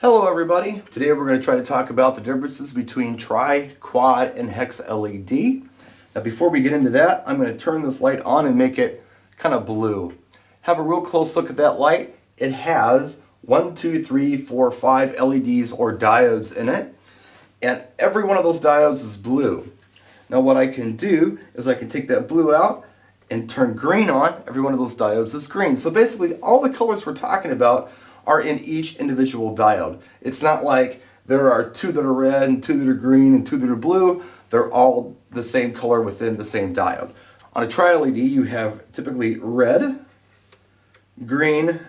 Hello everybody! Today we're going to try to talk about the differences between Tri, Quad, and Hex LED. Now before we get into that, I'm going to turn this light on and make it kind of blue. Have a real close look at that light. It has 1, 2, 3, 4, 5 LEDs or diodes in it, and every one of those diodes is blue. Now what I can do is I can take that blue out and turn green on. Every one of those diodes is green. So basically all the colors we're talking about are in each individual diode. It's not like there are 2 that are red and 2 that are green and 2 that are blue. They're all the same color within the same diode. On a Tri LED you have typically red, green,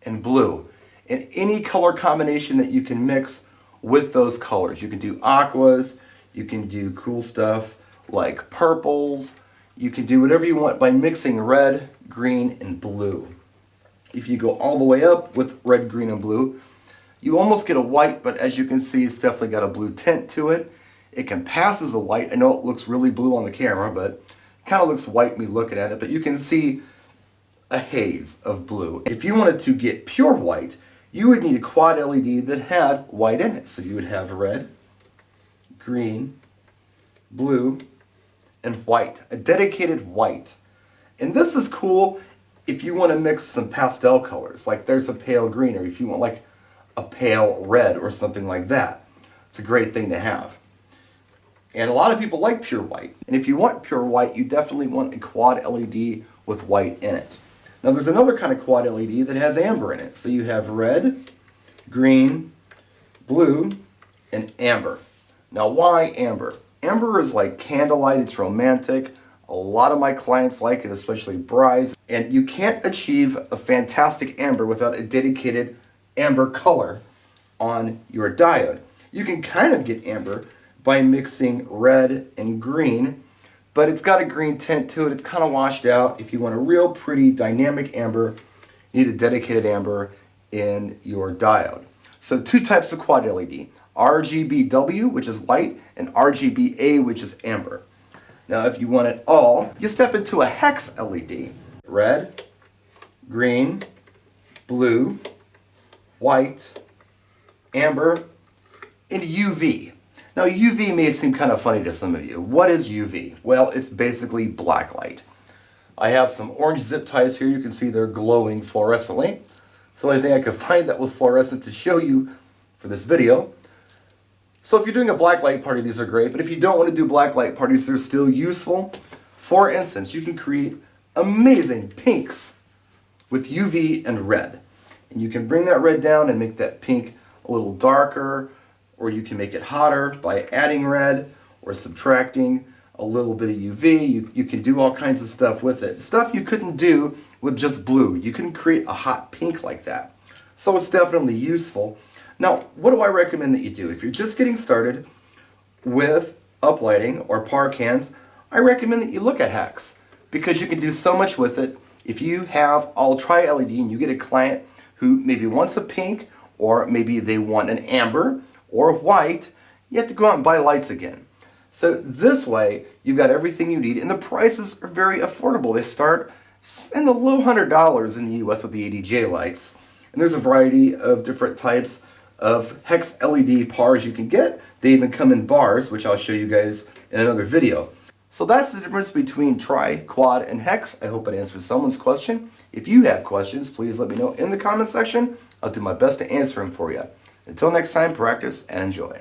and blue. And any color combination that you can mix with those colors. You can do aquas, you can do cool stuff like purples, you can do whatever you want by mixing red, green, and blue. If you go all the way up with red, green, and blue, you almost get a white, but as you can see, it's definitely got a blue tint to it. It can pass as a white. I know it looks really blue on the camera, but it kind of looks white me looking at it, but you can see a haze of blue. If you wanted to get pure white, you would need a quad LED that had white in it. So you would have red, green, blue, and white, a dedicated white. And this is cool if you want to mix some pastel colors, like there's a pale green, or if you want like a pale red or something like that. It's a great thing to have. And a lot of people like pure white. And if you want pure white, you definitely want a quad LED with white in it. Now there's another kind of quad LED that has amber in it. So you have red, green, blue, and amber. Now why amber? Amber is like candlelight, it's romantic. A lot of my clients like it, especially brides. And you can't achieve a fantastic amber without a dedicated amber color on your diode. You can kind of get amber by mixing red and green, but it's got a green tint to it. It's kind of washed out. If you want a real pretty dynamic amber, you need a dedicated amber in your diode. So 2 types of quad LED, RGBW, which is white, and RGBA, which is amber. Now if you want it all, you step into a hex LED. Red, green, blue, white, amber, and UV. Now UV may seem kind of funny to some of you. What is UV? Well, it's basically black light. I have some orange zip ties here. You can see they're glowing fluorescently. It's the only thing I could find that was fluorescent to show you for this video. So if you're doing a black light party, these are great, but if you don't want to do black light parties, they're still useful. For instance, you can create amazing pinks with UV and red. And you can bring that red down and make that pink a little darker, or you can make it hotter by adding red or subtracting a little bit of UV. You can do all kinds of stuff with it. Stuff you couldn't do with just blue. You can create a hot pink like that. So it's definitely useful. Now, what do I recommend that you do? If you're just getting started with uplighting or par cans, I recommend that you look at Hex because you can do so much with it. If you have all Tri LED and you get a client who maybe wants a pink, or maybe they want an amber or white, you have to go out and buy lights again. So this way, you've got everything you need, and the prices are very affordable. They start in the low $100 in the US with the ADJ lights. And there's a variety of different types of hex LED pars you can get. They even come in bars, which I'll show you guys in another video. So that's the difference between Tri, Quad, and Hex. I hope it answers someone's question. If you have questions, please let me know in the comment section. I'll do my best to answer them for you. Until next time, practice and enjoy.